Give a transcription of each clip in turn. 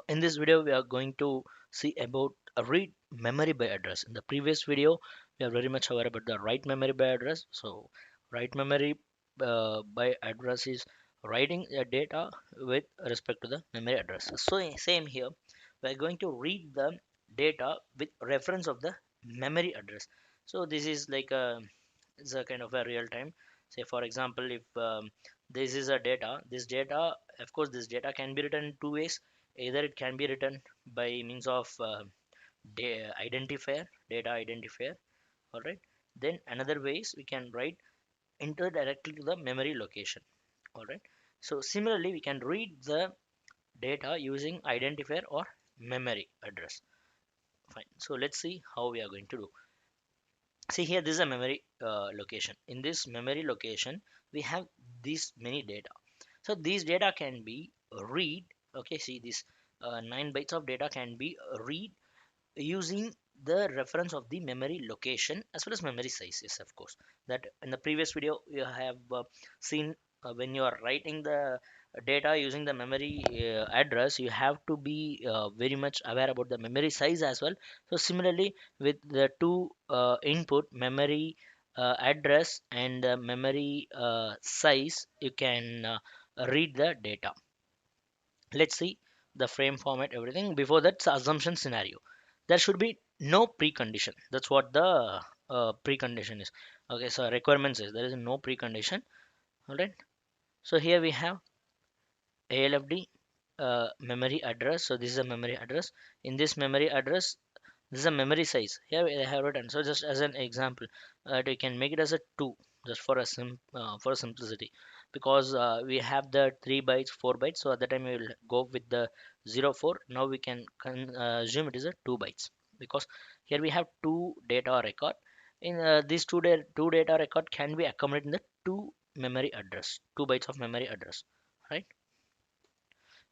In this video, we are going to see about a read memory by address. In the previous video, we are very much aware about the write memory by address. So, write memory by address is writing the data with respect to the memory address. So, same here, we are going to read the data with reference of the memory address. So, this is like it's a kind of a real time. Say, for example, if this is a data, this data, of course, this data can be written in two ways. Either it can be written by means of identifier, data identifier, all right. Then another ways we can write enter directly to the memory location, all right. So similarly, we can read the data using identifier or memory address. Fine. So let's see how we are going to do. See here, this is a memory location. In this memory location, we have these many data. So these data can be read. Okay, see this 9 bytes of data can be read using the reference of the memory location as well as memory size. Yes, of course, that in the previous video you have seen when you are writing the data using the memory address, you have to be very much aware about the memory size as well. So similarly, with the two input memory address and the memory size, you can read the data. Let's see the frame format, everything. Before that, assumption scenario, there should be no precondition. That's what the precondition is. Okay, so requirements is there is no precondition. All right. So here we have ALFD memory address. So this is a memory address. In this memory address, this is a memory size. Here I have written. So just as an example, we can make it as a 2, just for a for simplicity, because we have the 3 bytes, 4 bytes. So at that time we will go with the 04. Now we can assume it is a 2 bytes, because here we have two data record. In these two data record can be accumulated in the two memory address, 2 bytes of memory address, right?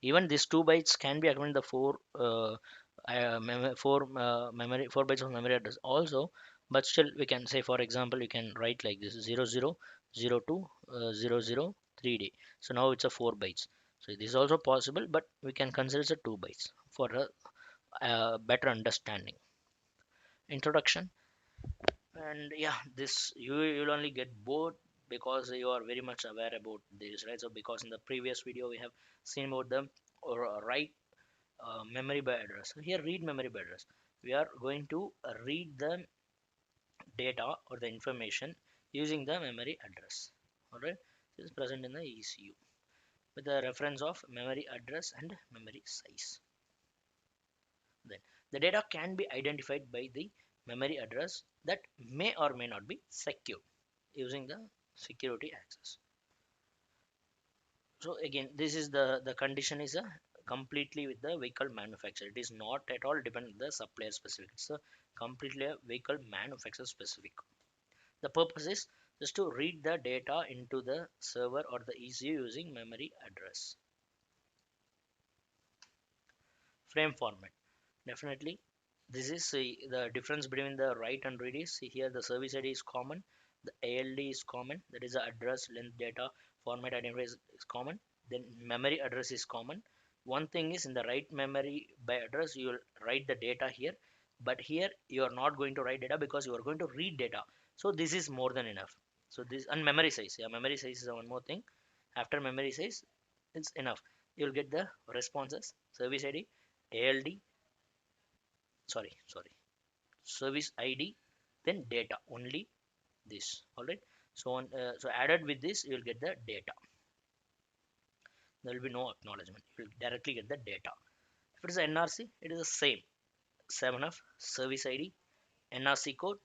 Even these 2 bytes can be accumulated in the four bytes of memory address also. But still, we can say, for example, you can write like this: 0002 003D. So now it's a 4 bytes. So this is also possible, but we can consider it a 2 bytes for a better understanding. Introduction. And yeah, this you'll only get bored because you are very much aware about this, right? So because in the previous video we have seen about the or write memory by address. So here, read memory by address, we are going to read the data or the information using the memory address. All right, this is present in the ECU with the reference of memory address and memory size. Then the data can be identified by the memory address that may or may not be secure using the security access. So again, this is the condition is a completely with the vehicle manufacturer. It is not at all dependent on the supplier specific. It's a completely a vehicle manufacturer specific. The purpose is just to read the data into the server or the ECU using memory address. Frame format. Definitely, this is the difference between the write and read is, see here, the service ID is common, the ALD is common, that is the address length data format identifier is common, then memory address is common. One thing is, in the write memory by address, you will write the data here, but here you are not going to write data because you are going to read data. So this is more than enough. So this, and memory size, yeah, memory size is one more thing. After memory size, it's enough. You'll get the responses, service ID, ALD, sorry, service ID, then data, only this. All right. So so added with this, you will get the data. There will be no acknowledgement, you will directly get the data. If it is NRC, it is the same, 7F service ID, NRC code.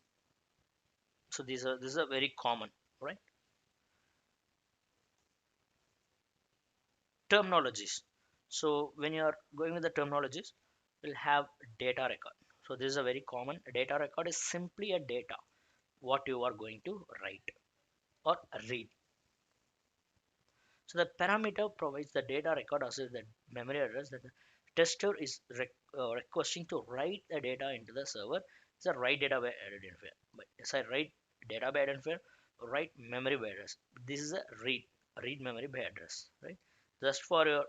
So these are, this is a very common, right? Terminologies. So when you are going with the terminologies, we'll have data record. So this is a very common. A data record is simply a data what you are going to write or read. So the parameter provides the data record as the memory address that the tester is requesting to write the data into the server. It's a write data by identifier. But as I write data by identifier, write memory by address. This is a read memory by address, right? Just for your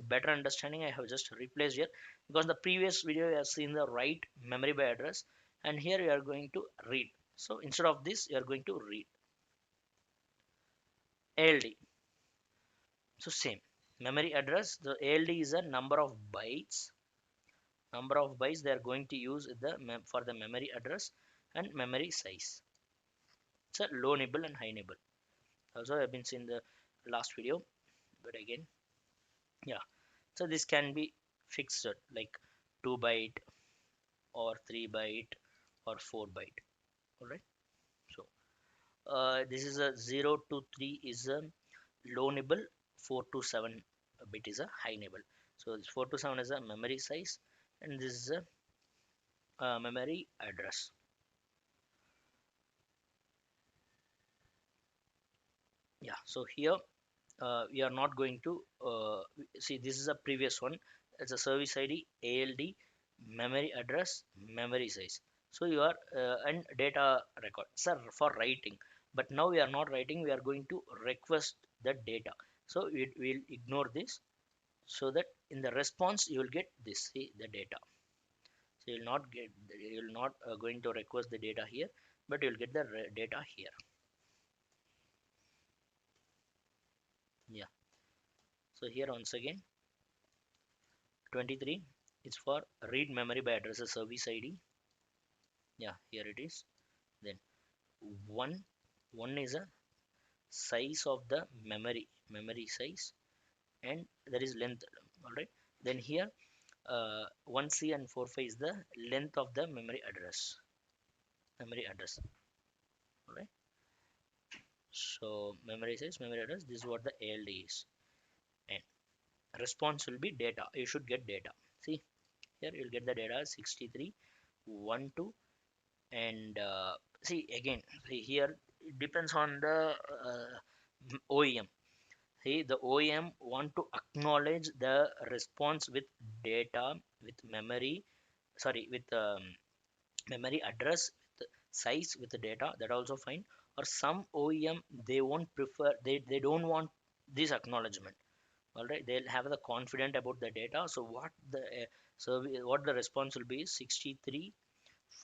better understanding, I have just replaced here, because the previous video you have seen the write memory by address, and here you are going to read. So instead of this, you are going to read ALD. So same memory address. The ALD is a number of bytes they are going to use for the memory address and memory size. It's a low nibble and high nibble. Also, I've been seeing the last video, but again, yeah. So this can be fixed like 2 byte or 3 byte or 4 byte. All right. So this is a 0 to 3 is a low nibble, 4 to 7 bit is a high nibble. So this 4 to 7 is a memory size, and this is a memory address. Yeah. So here we are not going to see, this is a previous one. It's a service id, ALD, memory address, memory size. So you are and data record, sir, for writing. But now we are not writing, we are going to request the data. So we will ignore this, so that in the response you will get this, see the data. So you will not going to request the data here, but you will get the data here. Yeah. So here once again, 23 is for read memory by address service id. Yeah, here it is. Then one one is a size of the memory size, and there is length. All right. Then here 1c and 45 is the length of the memory address. All right. So memory size, memory address, this is what the ALD is. And response will be data, you should get data. See here, you'll get the data 63 12. And see again, see here, it depends on the OEM. See, the OEM want to acknowledge the response with data, with memory, sorry, with memory address, with size, with the data, that also fine. Or some OEM, they won't prefer, they don't want this acknowledgement. All right, they'll have the confident about the data. So what the response will be is 63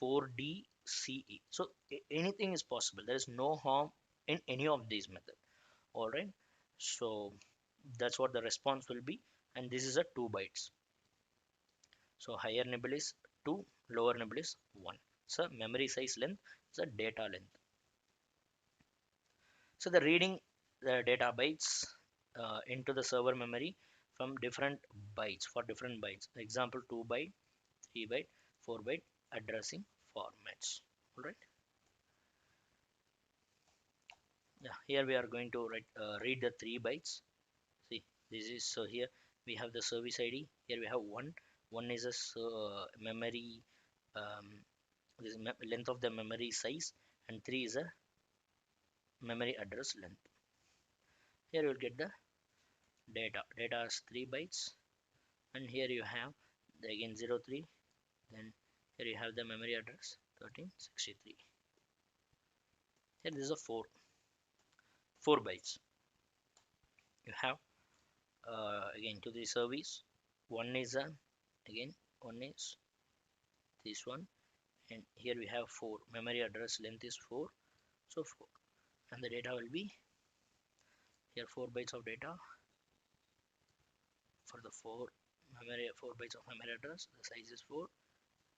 4D CE. So anything is possible. There is no harm in any of these methods. All right. So that's what the response will be. And this is a 2 bytes. So higher nibble is 2, lower nibble is 1. So memory size length is a data length. So the reading the data bytes into the server memory from different bytes, for different bytes. Example 2 byte, 3 byte, 4 byte addressing formats. All right. Yeah, here we are going to read the 3 bytes. See, this is, so here we have the service id, here we have one is a memory, um, this length of the memory size, and 3 is a memory address length. Here you will get the data is 3 bytes, and here you have the again 03. Then here you have the memory address 1363. Here this is a 4 bytes. You have again to the service, one is a, again one is this one, and here we have 4, memory address length is 4. So 4, and the data will be here 4 bytes of data for the 4 bytes of memory address, the size is 4.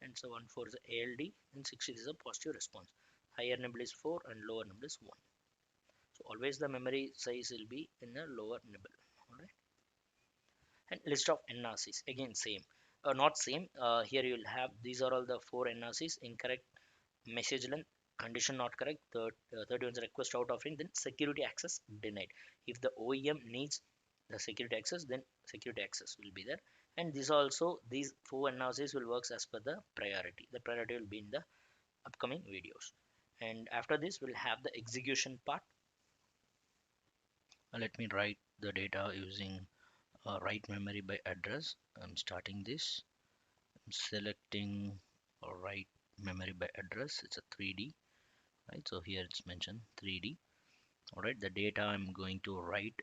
And so 1 4 is ALD, and 60 is a positive response. Higher nibble is 4 and lower nibble is 1. So always the memory size will be in a lower nibble. All right. And list of NRCs, again same, not same, here you will have, these are all the 4 NRCs. Incorrect message length, condition not correct, 31 is request out of range, then security access denied. If the OEM needs the security access, then security access will be there. And this also, these 4 NRCs will work as per the priority. The priority will be in the upcoming videos. And after this we'll have the execution part. Let me write the data using write memory by address. I'm starting this, I'm selecting write memory by address. It's a 3D, right? So here it's mentioned 3D. All right, the data I'm going to write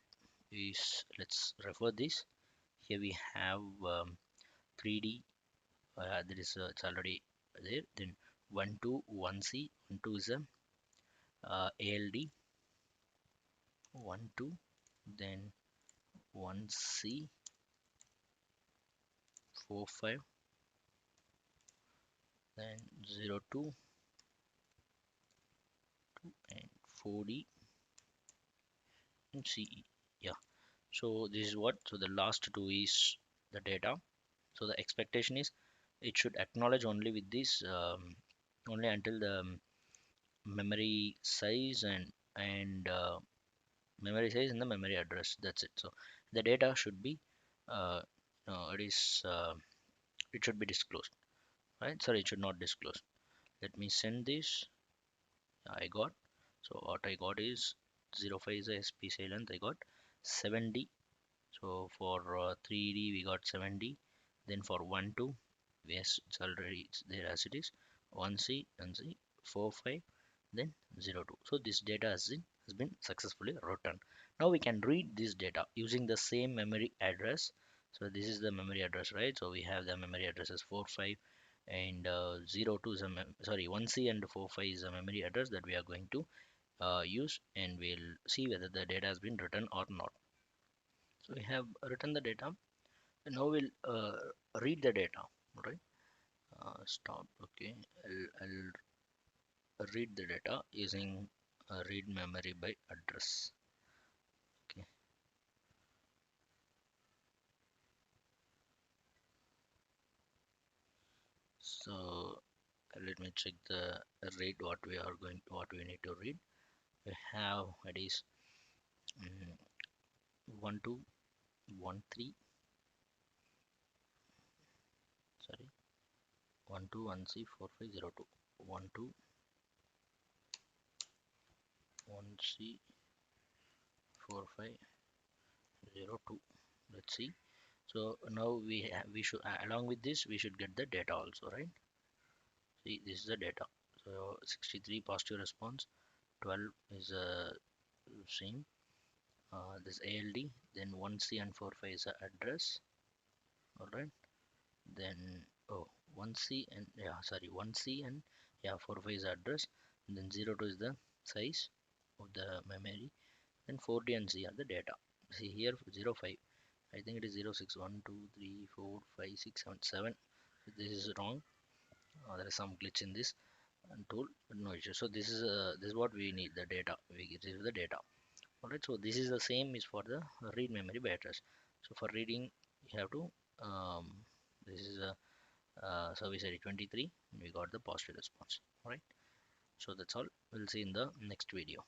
is, let's refer this here we have 3D. There is it's already there. Then 1 2 1C, 1 2 is a ALD, 1 2, then 1C, 4 5, then 0 2, and 4D and CE. Yeah, so this is what, so the last two is the data. So the expectation is it should acknowledge only with this only until the memory size and memory size and the memory address, that's it. So the data should be uh, no, it should be disclosed, right? Sorry, it should not disclose. Let me send this. I got, so what I got is 05 is a SPC length. I got 7D. So for 3D we got 7D. Then for 1 2, yes, it's there as it is. 1C and C, 4 5, then 0 2. So this data has been successfully written. Now we can read this data using the same memory address. So this is the memory address, right? So we have the memory addresses 4 5 and 0 2 is sorry, 1C and 4 5 is a memory address that we are going to use, and we'll see whether the data has been written or not. So we have written the data, and now we'll read the data, right? Stop. Okay, I'll read the data using read memory by address. Okay, so let me check the read what we need to read. We have, it is 1 2 1 3, sorry, 1 2 1 C 4 5 0 2, 1 2 1 C 4 5 0 2. Let's see. So now we should along with this we should get the data also, right? See, this is the data. So 63 positive response, 12 is same. This ALD, then 1C and 4 5 is the address. All right. Then oh, 1C and yeah, sorry, 1C and yeah, 4 5 is the address. And then 0 2 is the size of the memory. Then 4D and C are the data. See here 0 5. I think it is 0 6 1 2 3 4 5 6 7 7. This is wrong. There is some glitch in this and tool, but no issue. So this is what we need, the data. We receive the data. All right. So this is the same is for the read memory by address. So for reading, you have to this is a service ID 23. We got the positive response. All right. So that's all. We'll see in the next video.